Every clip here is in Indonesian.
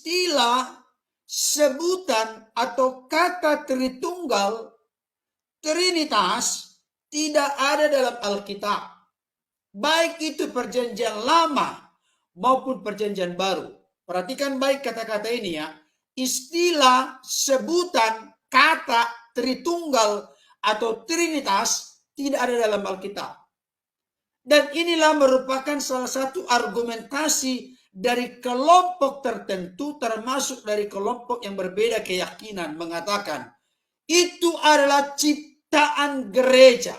istilah, sebutan, atau kata Tritunggal, Trinitas, tidak ada dalam Alkitab. Baik itu perjanjian lama maupun perjanjian baru. Perhatikan baik kata-kata ini ya. Istilah, sebutan, kata Tritunggal atau Trinitas tidak ada dalam Alkitab. Dan inilah merupakan salah satu argumentasi dari kelompok tertentu, termasuk dari kelompok yang berbeda keyakinan, mengatakan itu adalah ciptaan gereja.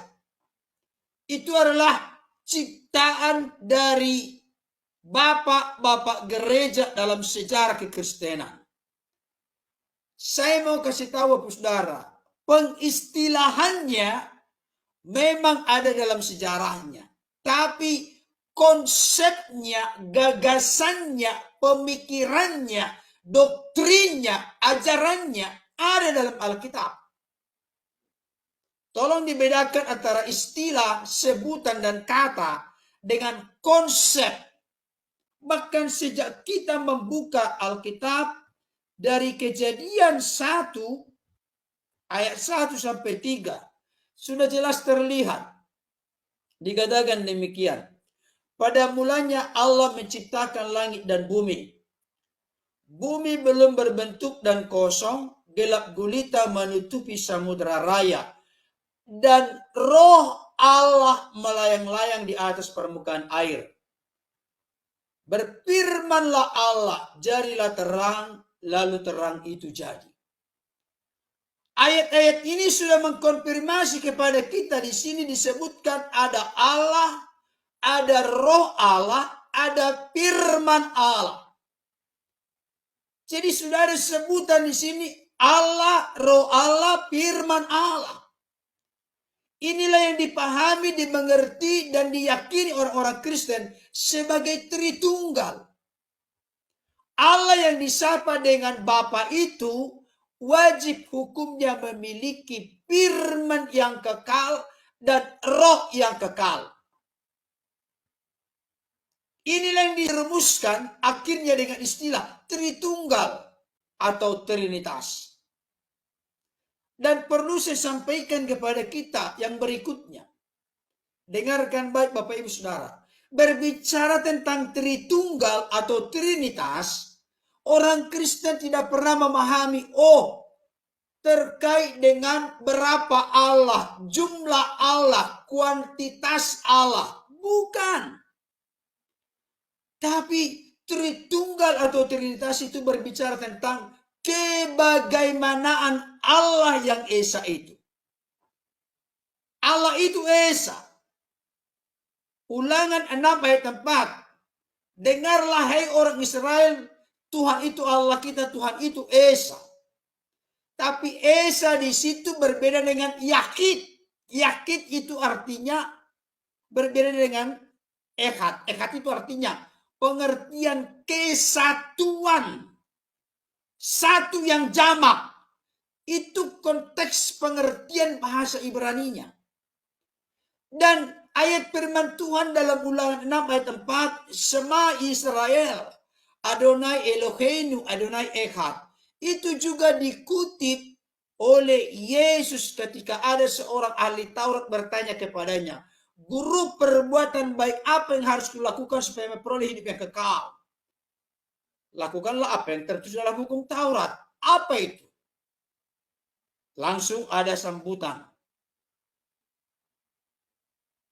Itu adalah ciptaan dari bapak-bapak gereja dalam sejarah kekristenan. Saya mau kasih tahu saudara, pengistilahannya memang ada dalam sejarahnya. Tapi konsepnya, gagasannya, pemikirannya, doktrinnya, ajarannya ada dalam Alkitab. Tolong dibedakan antara istilah, sebutan, dan kata dengan konsep. Bahkan sejak kita membuka Alkitab dari Kejadian 1 ayat 1 sampai 3 sudah jelas terlihat. Dikatakan demikian. Pada mulanya Allah menciptakan langit dan bumi. Bumi belum berbentuk dan kosong, gelap gulita menutupi samudra raya. Dan roh Allah melayang-layang di atas permukaan air. Berfirmanlah Allah, jadilah terang, lalu terang itu jadi. Ayat-ayat ini sudah mengkonfirmasi kepada kita, di sini disebutkan ada Allah, ada roh Allah, ada firman Allah. Jadi sudah ada sebutan di sini Allah, roh Allah, firman Allah. Inilah yang dipahami, dimengerti, dan diyakini orang-orang Kristen sebagai Tritunggal. Allah yang disapa dengan Bapa itu wajib hukumnya memiliki firman yang kekal dan roh yang kekal. Inilah yang dirumuskan akhirnya dengan istilah Tritunggal atau Trinitas. Dan perlu saya sampaikan kepada kita yang berikutnya. Dengarkan baik Bapak Ibu Saudara. Berbicara tentang Tritunggal atau Trinitas, orang Kristen tidak pernah memahami, terkait dengan berapa Allah, jumlah Allah, kuantitas Allah. Bukan. Tapi Tritunggal atau Trinitas itu berbicara tentang kebagaimanaan Allah yang Esa itu. Allah itu Esa. Ulangan 6 ayat 4. Dengarlah hai orang Israel, Tuhan itu Allah kita, Tuhan itu Esa. Tapi Esa di situ berbeda dengan Yakid. Yakid itu artinya berbeda dengan Echad. Echad itu artinya pengertian kesatuan. Satu yang jamak. Itu konteks pengertian bahasa Ibraninya. Dan ayat firman Tuhan dalam Ulangan 6 ayat 4, Shema Israel, Adonai Eloheinu, Adonai Echad. Itu juga dikutip oleh Yesus ketika ada seorang ahli Taurat bertanya kepadanya, Guru, perbuatan baik apa yang harus kulakukan supaya memperoleh hidup yang kekal? Lakukanlah apa yang tertulis dalam hukum Taurat. Apa itu? Langsung ada sambutan.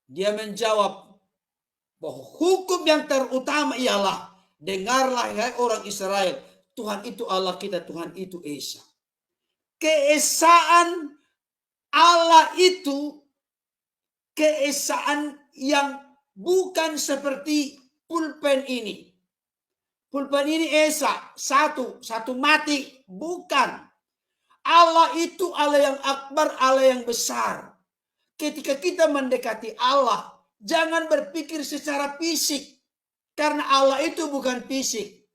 Dia menjawab bahwa hukum yang terutama ialah, dengarlah hai orang Israel, Tuhan itu Allah kita, Tuhan itu Esa. Keesaan Allah itu keesaan yang bukan seperti pulpen ini. Pulpen ini Esa, satu mati. Bukan. Allah itu Allah yang akbar, Allah yang besar. Ketika kita mendekati Allah, jangan berpikir secara fisik. Karena Allah itu bukan fisik.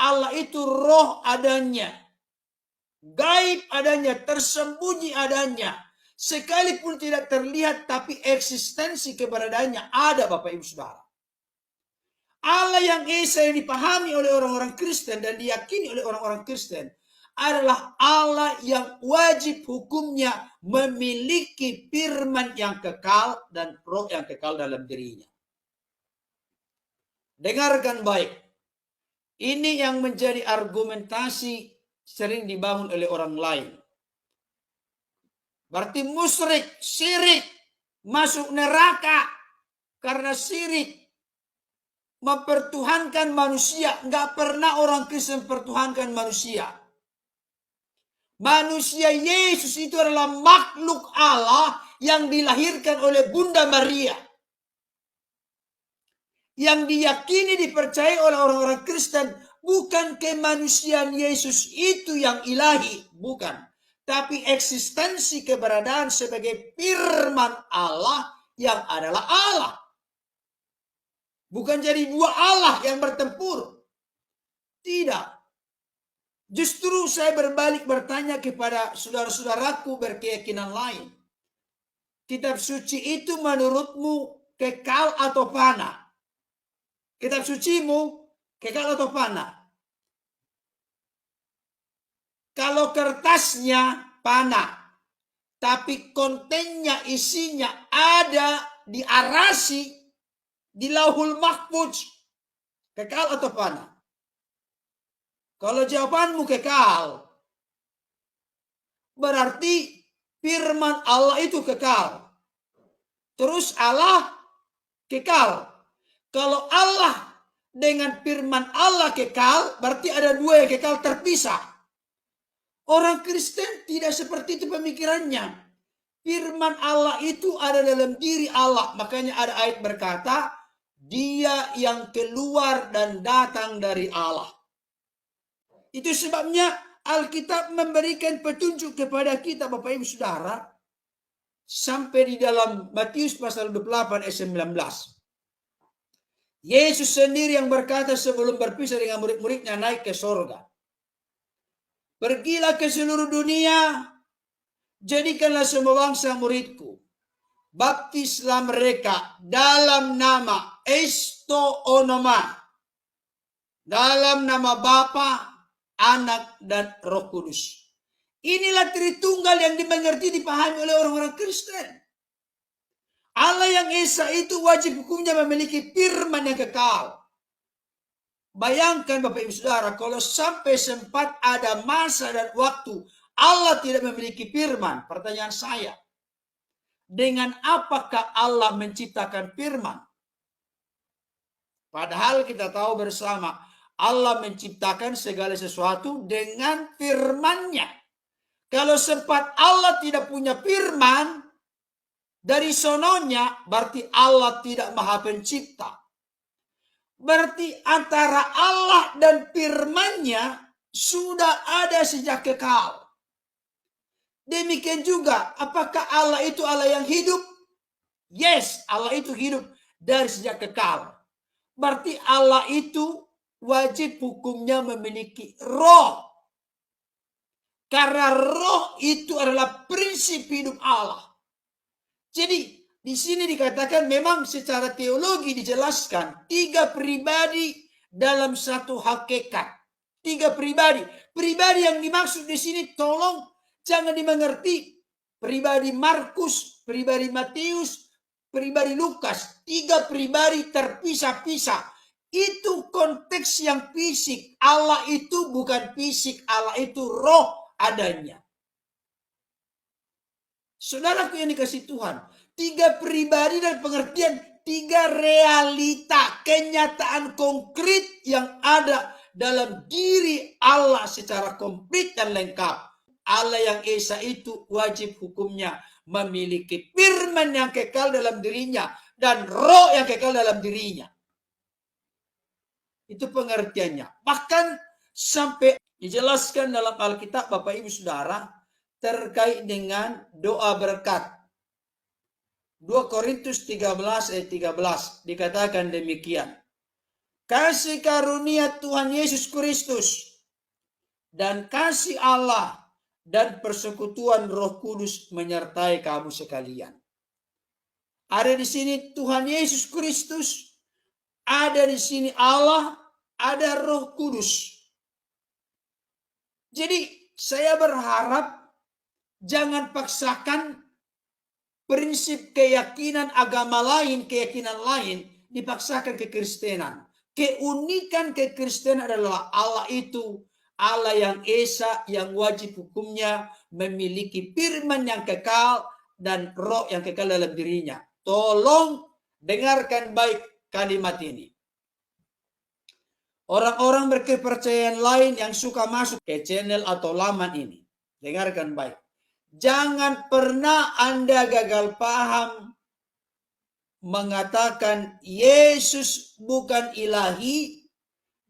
Allah itu roh adanya. Gaib adanya, tersembunyi adanya. Sekalipun tidak terlihat, tapi eksistensi keberadaannya ada Bapak Ibu Saudara. Allah yang Esa yang dipahami oleh orang-orang Kristen dan diyakini oleh orang-orang Kristen adalah Allah yang wajib hukumnya memiliki firman yang kekal dan roh yang kekal dalam dirinya. Dengarkan baik. Ini yang menjadi argumentasi sering dibangun oleh orang lain. Berarti musyrik, syirik, masuk neraka karena syirik, mempertuhankan manusia. Nggak pernah orang Kristen pertuhankan manusia. Manusia Yesus itu adalah makhluk Allah yang dilahirkan oleh Bunda Maria. Yang diyakini dipercayai oleh orang-orang Kristen bukan kemanusiaan Yesus itu yang ilahi, bukan. Tapi eksistensi keberadaan sebagai firman Allah yang adalah Allah. Bukan jadi dua Allah yang bertempur. Tidak. Justru saya berbalik bertanya kepada saudara-saudaraku berkeyakinan lain. Kitab suci itu menurutmu kekal atau fana? Kitab sucimu kekal atau fana? Kalau kertasnya fana, tapi kontennya, isinya ada di arasi, di lauhul mahfuz, kekal atau fana? Kalau jawabanmu kekal, berarti firman Allah itu kekal. Terus Allah kekal. Kalau Allah dengan firman Allah kekal, berarti ada dua yang kekal terpisah. Orang Kristen tidak seperti itu pemikirannya. Firman Allah itu ada dalam diri Allah. Makanya ada ayat berkata, Dia yang keluar dan datang dari Allah. Itu sebabnya Alkitab memberikan petunjuk kepada kita, Bapak Ibu Saudara, sampai di dalam Matius pasal 28 ayat 19. Yesus sendiri yang berkata sebelum berpisah dengan murid-muridnya naik ke sorga. Pergilah ke seluruh dunia, jadikanlah semua bangsa muridku. Baptislah mereka dalam nama Estoonoma, dalam nama Bapa, Anak, dan Roh Kudus. Inilah Tritunggal yang dimengerti, dipahami oleh orang-orang Kristen. Allah yang Esa itu wajib hukumnya memiliki firman yang kekal. Bayangkan Bapak Ibu Saudara, kalau sampai sempat ada masa dan waktu Allah tidak memiliki firman. Pertanyaan saya, dengan apakah Allah menciptakan firman? Padahal kita tahu bersama, Allah menciptakan segala sesuatu dengan firman-Nya. Kalau sempat Allah tidak punya firman, dari sononya berarti Allah tidak maha pencipta. Berarti antara Allah dan firman-Nya sudah ada sejak kekal. Demikian juga, apakah Allah itu Allah yang hidup? Yes, Allah itu hidup dari sejak kekal. Berarti Allah itu wajib hukumnya memiliki roh. Karena roh itu adalah prinsip hidup Allah. Jadi di sini dikatakan memang secara teologi dijelaskan 3 pribadi dalam satu hakikat. 3 pribadi. Pribadi yang dimaksud di sini tolong jangan dimengerti pribadi Markus, pribadi Matius, pribadi Lukas. 3 pribadi terpisah-pisah. Itu konteks yang fisik. Allah itu bukan fisik, Allah itu roh adanya. Saudaraku yang dikasih Tuhan, 3 pribadi dan pengertian 3 realita, kenyataan konkret yang ada dalam diri Allah secara komplit dan lengkap. Allah yang Esa itu wajib hukumnya memiliki firman yang kekal dalam dirinya dan roh yang kekal dalam dirinya. Itu pengertiannya. Bahkan sampai dijelaskan dalam Alkitab Bapak Ibu Saudara terkait dengan doa berkat. 2 Korintus 13 ayat 13 dikatakan demikian. Kasih karunia Tuhan Yesus Kristus dan kasih Allah dan persekutuan Roh Kudus menyertai kamu sekalian. Ada di sini Tuhan Yesus Kristus, ada di sini Allah, ada Roh Kudus. Jadi saya berharap jangan paksakan prinsip keyakinan agama lain, keyakinan lain dipaksakan ke Kristenan. Keunikan kekristenan adalah Allah itu Allah yang esa, yang wajib hukumnya, memiliki firman yang kekal dan roh yang kekal dalam dirinya. Tolong dengarkan baik kalimat ini. Orang-orang berkepercayaan lain yang suka masuk ke channel atau laman ini, dengarkan baik. Jangan pernah Anda gagal paham mengatakan Yesus bukan ilahi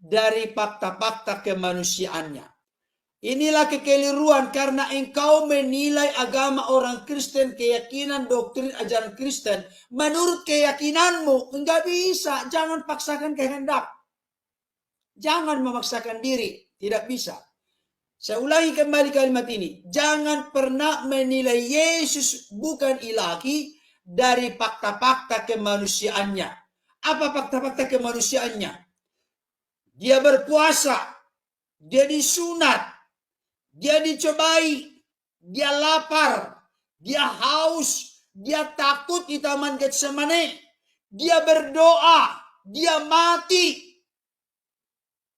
dari fakta-fakta kemanusiaannya. Inilah kekeliruan karena engkau menilai agama orang Kristen, keyakinan, doktrin, ajaran Kristen menurut keyakinanmu. Enggak bisa, jangan paksakan kehendak. Jangan memaksakan diri, tidak bisa. Saya ulangi kembali kalimat ini. Jangan pernah menilai Yesus bukan ilahi dari fakta-fakta kemanusiaannya. Apa fakta-fakta kemanusiaannya? Dia berpuasa, dia disunat, dia dicobai, dia lapar, dia haus, dia takut di Taman Getsemane, dia berdoa, dia mati.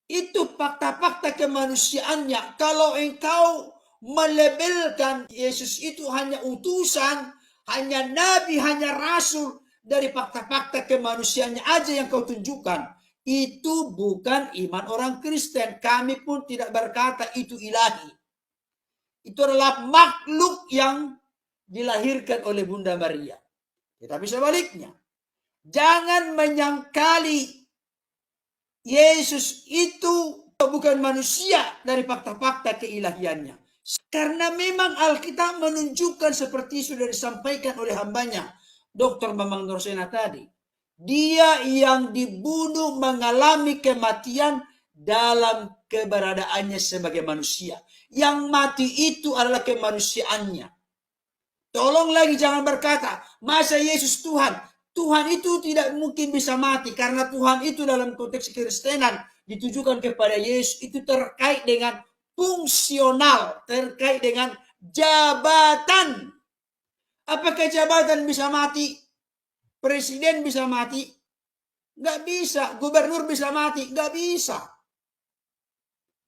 Itu fakta-fakta kemanusiaannya. Kalau engkau melabelkan Yesus itu hanya utusan, hanya nabi, hanya rasul, dari fakta-fakta kemanusiaannya aja yang kau tunjukkan, itu bukan iman orang Kristen. Kami pun tidak berkata itu ilahi. Itu adalah makhluk yang dilahirkan oleh Bunda Maria. Tetapi sebaliknya, jangan menyangkali Yesus itu bukan manusia dari fakta-fakta keilahiannya. Karena memang Alkitab menunjukkan seperti sudah disampaikan oleh hambanya, Dr. Bambang Nursena tadi. Dia yang dibunuh mengalami kematian dalam keberadaannya sebagai manusia. Yang mati itu adalah kemanusiaannya. Tolong lagi jangan berkata, masa Yesus Tuhan? Tuhan itu tidak mungkin bisa mati. Karena Tuhan itu dalam konteks Kristenan ditujukan kepada Yesus. Itu terkait dengan fungsional. Terkait dengan jabatan. Apakah jabatan bisa mati? Presiden bisa mati? Nggak bisa. Gubernur bisa mati? Nggak bisa.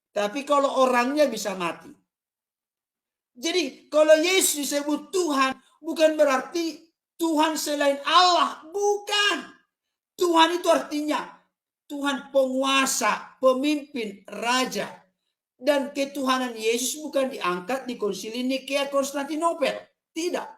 Tapi kalau orangnya bisa mati. Jadi kalau Yesus disebut Tuhan, bukan berarti Tuhan selain Allah. Bukan. Tuhan itu artinya Tuhan penguasa, pemimpin, raja. Dan ketuhanan Yesus bukan diangkat di Konsili Nikea Konstantinopel. Tidak.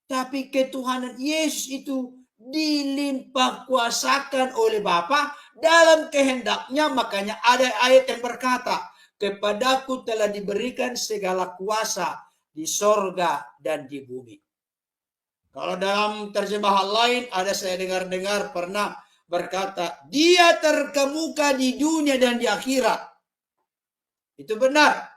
Tapi ketuhanan Yesus itu dilimpah kuasakan oleh Bapa dalam kehendaknya. Makanya ada ayat yang berkata, kepadaku telah diberikan segala kuasa di sorga dan di bumi. Kalau dalam terjemahan lain ada saya dengar pernah berkata, dia terkemuka di dunia dan di akhirat. Itu benar.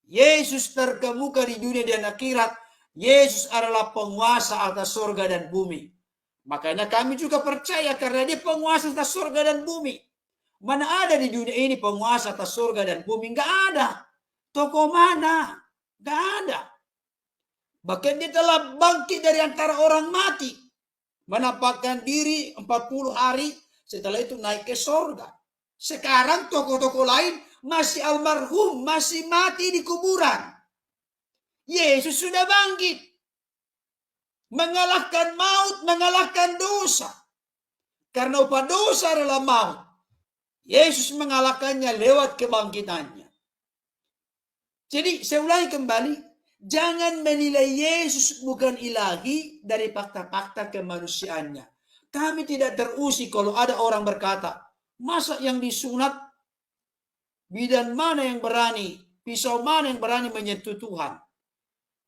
Yesus terkemuka di dunia dan akhirat. Yesus adalah penguasa atas surga dan bumi. Makanya kami juga percaya karena dia penguasa atas surga dan bumi. Mana ada di dunia ini penguasa atas surga dan bumi? Enggak ada. Tokoh mana? Enggak ada. Bahkan dia telah bangkit dari antara orang mati. Menampakkan diri 40 hari. Setelah itu naik ke surga. Sekarang tokoh-tokoh lain masih almarhum. Masih mati di kuburan. Yesus sudah bangkit. Mengalahkan maut, mengalahkan dosa. Karena upah dosa adalah maut. Yesus mengalahkannya lewat kebangkitannya. Jadi saya ulangi kembali. Jangan menilai Yesus bukan ilahi dari fakta-fakta kemanusiaannya. Kami tidak terusik kalau ada orang berkata, masa yang disunat, bidan mana yang berani, pisau mana yang berani menyentuh Tuhan?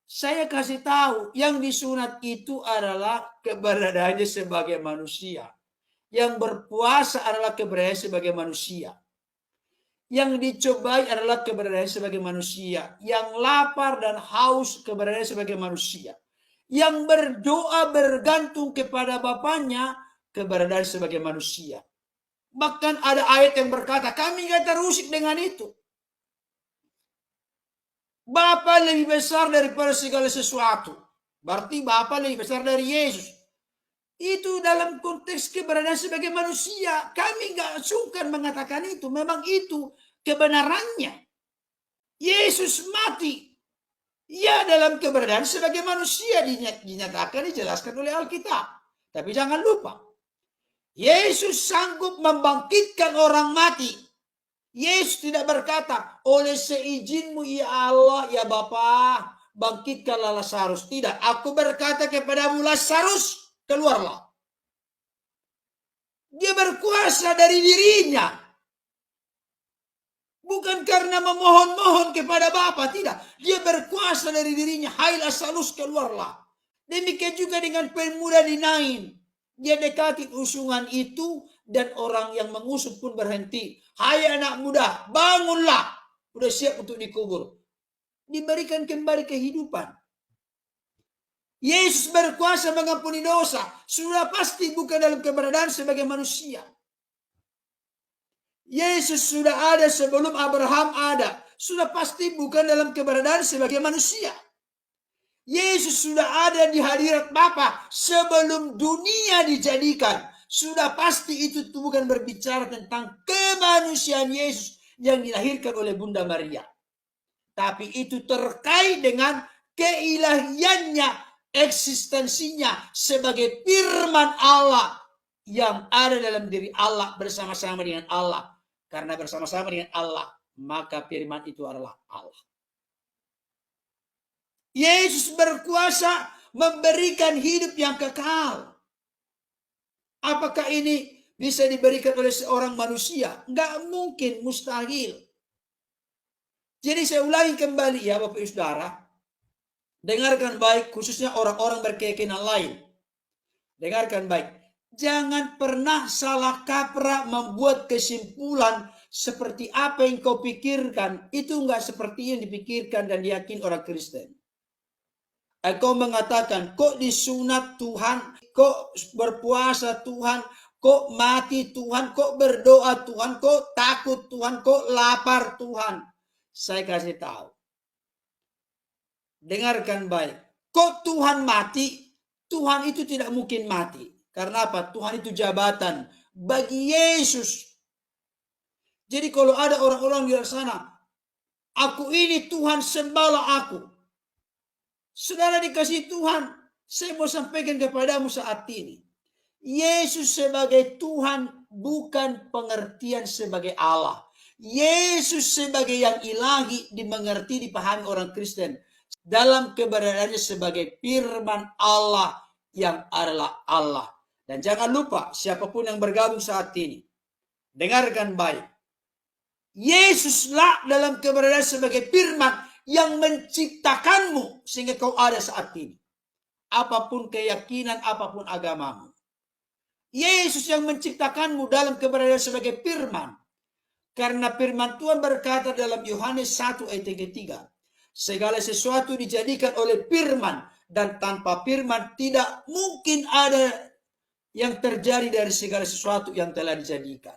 Saya kasih tahu, yang disunat itu adalah keberadaannya sebagai manusia. Yang berpuasa adalah keberadaannya sebagai manusia. Yang dicobai adalah keberadaannya sebagai manusia. Yang lapar dan haus keberadaannya sebagai manusia. Yang berdoa bergantung kepada Bapaknya keberadaannya sebagai manusia. Bahkan ada ayat yang berkata, kami gak terusik dengan itu. Bapa lebih besar daripada segala sesuatu. Berarti Bapa lebih besar dari Yesus. Itu dalam konteks keberadaan sebagai manusia. Kami gak sungkan mengatakan itu. Memang itu kebenarannya. Yesus mati. Ya, dalam keberadaan sebagai manusia dinyatakan, dijelaskan oleh Alkitab. Tapi jangan lupa, Yesus sanggup membangkitkan orang mati. Yesus tidak berkata, oleh seizin-Mu ya Allah, ya Bapa, bangkitkanlah Lazarus. Tidak, aku berkata kepadamu, Lazarus, keluarlah. Dia berkuasa dari dirinya. Bukan karena memohon-mohon kepada Bapa, tidak. Dia berkuasa dari dirinya. Hai Lazarus, keluarlah. Demikian juga dengan pemuda di Nain. Dia dekati usungan itu dan orang yang mengusung pun berhenti. Hai anak muda, bangunlah. Udah siap untuk dikubur. Diberikan kembali kehidupan. Yesus berkuasa mengampuni dosa. Sudah pasti bukan dalam keberadaan sebagai manusia. Yesus sudah ada sebelum Abraham ada. Sudah pasti bukan dalam keberadaan sebagai manusia. Yesus sudah ada di hadirat Bapa sebelum dunia dijadikan. Sudah pasti itu bukan berbicara tentang kemanusiaan Yesus yang dilahirkan oleh Bunda Maria. Tapi itu terkait dengan keilahiannya, eksistensinya sebagai firman Allah yang ada dalam diri Allah bersama-sama dengan Allah. Karena bersama-sama dengan Allah, maka firman itu adalah Allah. Yesus berkuasa memberikan hidup yang kekal. Apakah ini bisa diberikan oleh seorang manusia? Enggak mungkin, mustahil. Jadi saya ulangi kembali ya Bapak Ibu Saudara. Dengarkan baik, khususnya orang-orang berkeyakinan lain. Dengarkan baik. Jangan pernah salah kaprah membuat kesimpulan seperti apa yang kau pikirkan. Itu enggak seperti yang dipikirkan dan diyakini orang Kristen. Kau mengatakan, kok disunat Tuhan, kok berpuasa Tuhan, kok mati Tuhan, kok berdoa Tuhan, kok takut Tuhan, kok lapar Tuhan. Saya kasih tahu. Dengarkan baik. Kok Tuhan mati? Tuhan itu tidak mungkin mati. Karena apa? Tuhan itu jabatan bagi Yesus. Jadi kalau ada orang-orang di sana, aku ini Tuhan, sembahlah aku. Saudara dikasih Tuhan, saya mau sampaikan kepadamu saat ini. Yesus sebagai Tuhan bukan pengertian sebagai Allah. Yesus sebagai yang ilahi dimengerti, dipahami orang Kristen dalam keberadaannya sebagai firman Allah yang adalah Allah. Dan jangan lupa, siapapun yang bergabung saat ini, dengarkan baik. Yesuslah dalam keberadaan sebagai firman yang menciptakanmu sehingga kau ada saat ini. Apapun keyakinan, apapun agamamu. Yesus yang menciptakanmu dalam keberadaan sebagai firman. Karena firman Tuhan berkata dalam Yohanes 1 ayat 3. Segala sesuatu dijadikan oleh firman. Dan tanpa firman tidak mungkin ada yang terjadi dari segala sesuatu yang telah dijadikan.